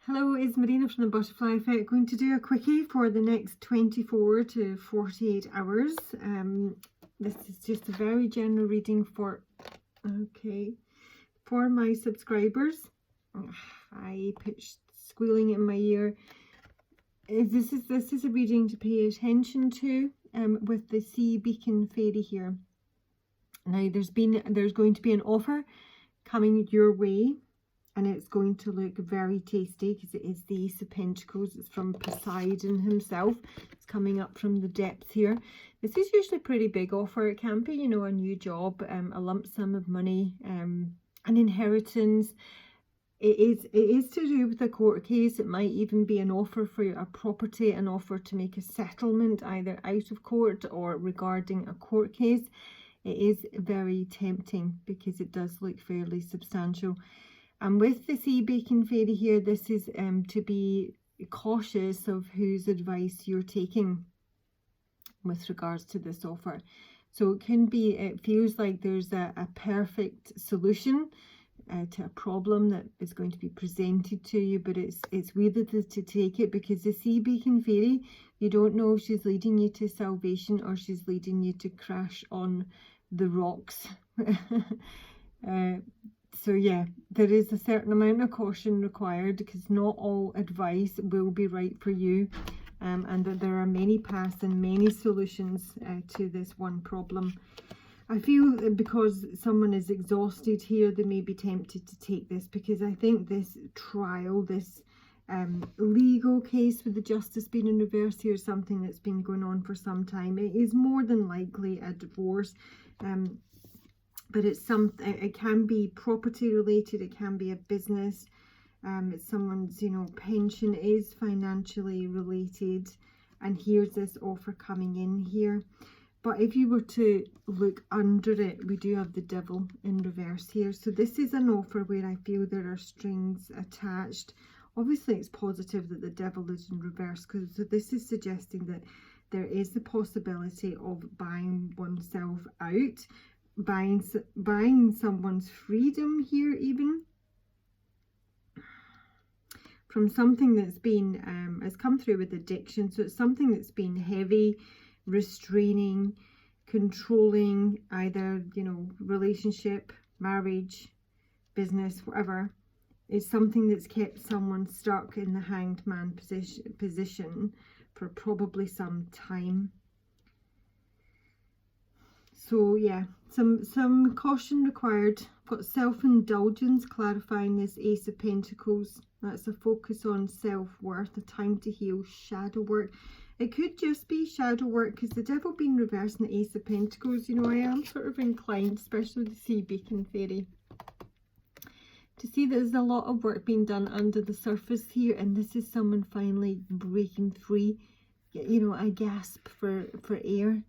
Hello, it's Marina from the Butterfly Effect. Going to do a quickie for the next 24 to 48 hours. This is just a very general reading for my subscribers. I put squealing in my ear. This is a reading to pay attention to with the sea beacon fairy here. Now there's going to be an offer coming your way. And it's going to look very tasty because it is the Ace of Pentacles. It's from Poseidon himself. It's coming up from the depths here. This is usually a pretty big offer. It can be, you know, a new job, a lump sum of money, an inheritance. It is to do with a court case. It might even be an offer for a property, an offer to make a settlement either out of court or regarding a court case. It is very tempting because it does look fairly substantial. And with the sea beacon fairy here, this is to be cautious of whose advice you're taking with regards to this offer. So it can be, it feels like there's a perfect solution to a problem that is going to be presented to you, but it's whether to take it, because the sea beacon fairy, you don't know if she's leading you to salvation or she's leading you to crash on the rocks. So yeah, there is a certain amount of caution required because not all advice will be right for you, and that there are many paths and many solutions to this one problem. I feel that because someone is exhausted here, they may be tempted to take this, because I think this trial, this legal case with the justice being in reverse here is something that's been going on for some time. It is more than likely a divorce. But it can be property related, it can be a business, it's someone's, you know, pension is financially related, and here's this offer coming in here. But if you were to look under it, we do have the devil in reverse here. So this is an offer where I feel there are strings attached. Obviously it's positive that the devil is in reverse, because so this is suggesting that there is the possibility of buying oneself out, buying someone's freedom here, even from something that's been has come through with addiction. So it's something that's been heavy, restraining, controlling, either, you know, relationship, marriage, business, whatever. It's something that's kept someone stuck in the hanged man position for probably some time. So yeah, some caution required. Got self-indulgence, clarifying this Ace of Pentacles. That's a focus on self-worth, a time to heal, shadow work. It could just be shadow work, because the devil being reversed in the Ace of Pentacles, you know, I am sort of inclined, especially the sea beacon fairy, to see that there's a lot of work being done under the surface here, and this is someone finally breaking free. You know, I gasp for air.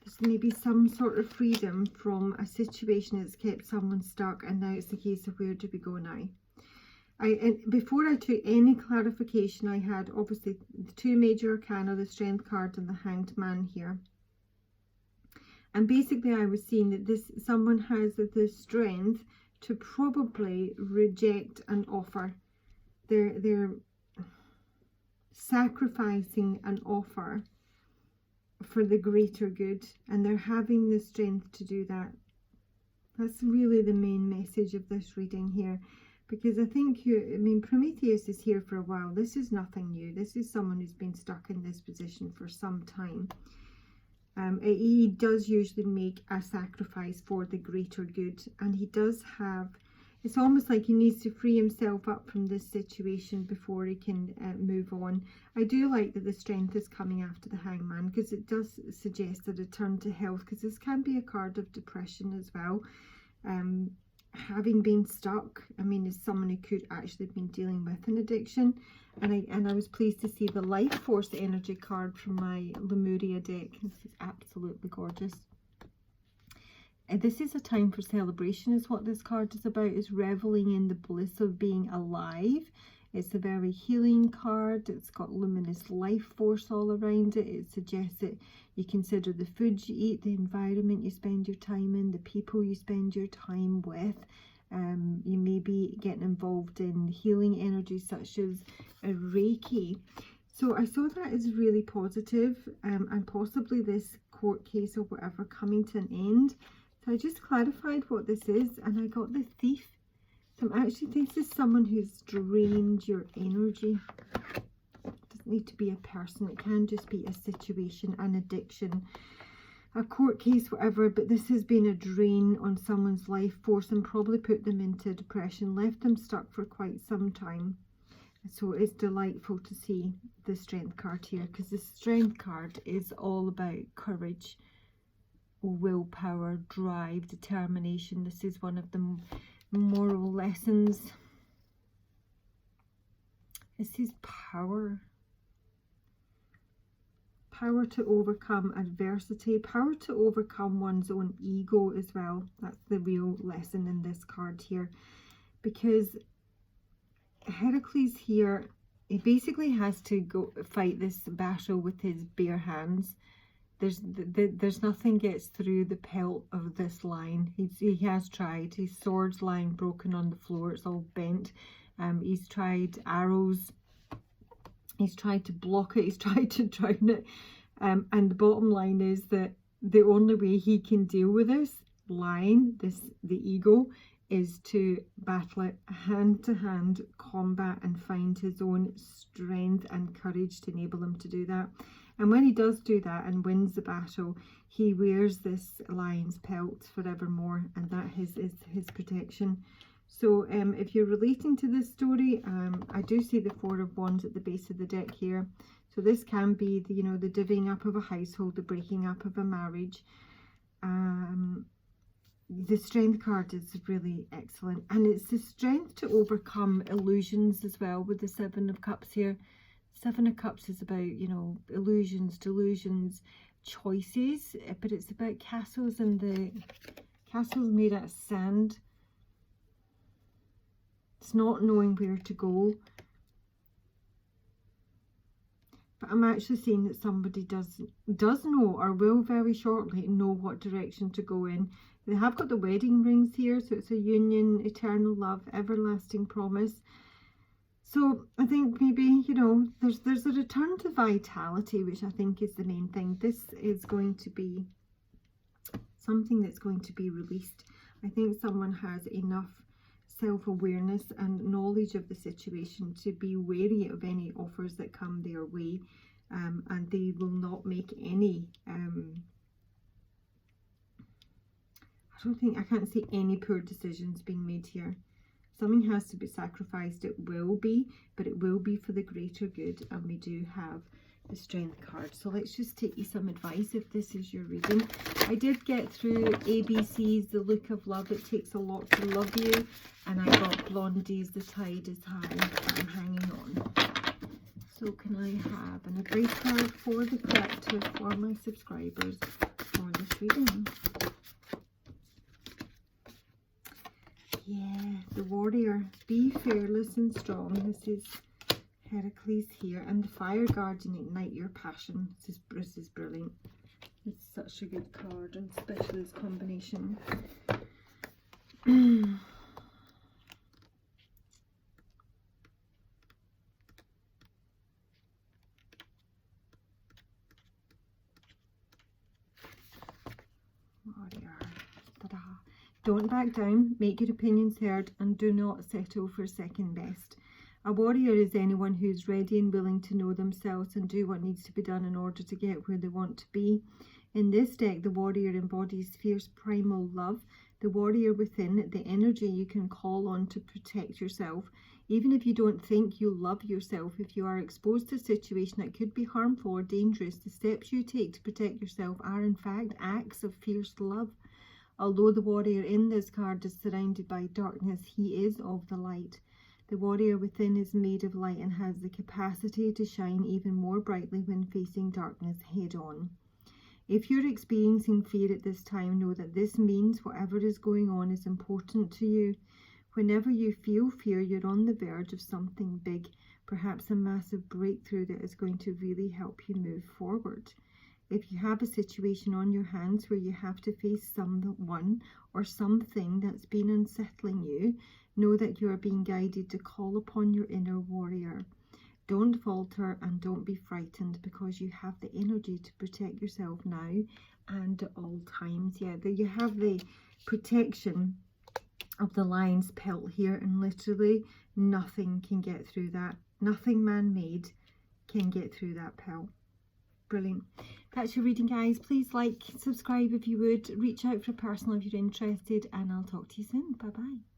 There's maybe some sort of freedom from a situation that's kept someone stuck, and now it's the case of where do we go now. And before I took any clarification, I had obviously the two major arcana, the Strength card and the Hanged Man here. And basically I was seeing that someone has the strength to probably reject an offer. They're sacrificing an offer for the greater good, and they're having the strength to do that. That's really the main message of this reading here, because I think Prometheus is here for a while. This is nothing new. This is someone who's been stuck in this position for some time. He does usually make a sacrifice for the greater good, and he does have, it's almost like he needs to free himself up from this situation before he can move on. I do like that the strength is coming after the hangman, because it does suggest a return to health, because this can be a card of depression as well. Having been stuck, I mean, is someone who could actually have been dealing with an addiction. And I was pleased to see the life force energy card from my Lemuria deck. This is absolutely gorgeous. This is a time for celebration, is what this card is about, is reveling in the bliss of being alive. It's a very healing card. It's got luminous life force all around it. It suggests that you consider the food you eat, the environment you spend your time in, the people you spend your time with, You may be getting involved in healing energies such as Reiki. So I saw that as really positive, and possibly this court case or whatever coming to an end. So I just clarified what this is, and I got the Thief. So actually this is someone who's drained your energy. It doesn't need to be a person, it can just be a situation, an addiction, a court case, whatever, but this has been a drain on someone's life force and probably put them into depression, left them stuck for quite some time. So it's delightful to see the Strength card here, because the Strength card is all about courage, willpower, drive, determination. This is one of the moral lessons. This is power. Power to overcome adversity, power to overcome one's own ego as well. That's the real lesson in this card here, because Heracles here, he basically has to go fight this battle with his bare hands. There's nothing gets through the pelt of this lion. He has tried. His sword's lying broken on the floor. It's all bent. He's tried arrows. He's tried to block it. He's tried to drown it. And the bottom line is that the only way he can deal with this lion, the ego, is to battle it hand-to-hand combat and find his own strength and courage to enable him to do that. And when he does do that and wins the battle, he wears this lion's pelt forevermore, and that is his protection. So if you're relating to this story, I do see the Four of Wands at the base of the deck here. So this can be the, the divvying up of a household, the breaking up of a marriage. The Strength card is really excellent, and it's the strength to overcome illusions as well with the Seven of Cups here. Seven of Cups is about, illusions, delusions, choices, but it's about castles, and the castles made out of sand. It's not knowing where to go. But I'm actually seeing that somebody does know, or will very shortly know, what direction to go in. They have got the wedding rings here, so it's a union, eternal love, everlasting promise. So I think maybe, there's a return to vitality, which I think is the main thing. This is going to be something that's going to be released. I think someone has enough self-awareness and knowledge of the situation to be wary of any offers that come their way, and they will not make any I can't see any poor decisions being made here. Something has to be sacrificed. It will be, but it will be for the greater good. And we do have the Strength card. So let's just take you some advice if this is your reading. I did get through ABC's The Look of Love. It takes a lot to love you. And I got Blondie's The Tide is High. I'm hanging on. So can I have an advice card for the collective, for my subscribers, for this reading? Yeah, the Warrior. Be fearless and strong. This is Heracles here. And the Fire Guardian, ignite your passion. This is brilliant. It's such a good card, and especially this combination. Warrior. Ta-da. Don't back down, make your opinions heard, and do not settle for second best. A warrior is anyone who is ready and willing to know themselves and do what needs to be done in order to get where they want to be. In this deck, the warrior embodies fierce primal love, the warrior within, the energy you can call on to protect yourself. Even if you don't think you love yourself, if you are exposed to a situation that could be harmful or dangerous, the steps you take to protect yourself are in fact acts of fierce love. Although the warrior in this card is surrounded by darkness, he is of the light. The warrior within is made of light and has the capacity to shine even more brightly when facing darkness head on. If you're experiencing fear at this time, know that this means whatever is going on is important to you. Whenever you feel fear, you're on the verge of something big, perhaps a massive breakthrough that is going to really help you move forward. If you have a situation on your hands where you have to face someone or something that's been unsettling you, know that you are being guided to call upon your inner warrior. Don't falter and don't be frightened, because you have the energy to protect yourself now and at all times. Yeah, you have the protection of the lion's pelt here, and literally nothing can get through that. Nothing man-made can get through that pelt. Brilliant. That's your reading, guys. Please like, subscribe if you would, reach out for a personal if you're interested, and I'll talk to you soon. Bye bye.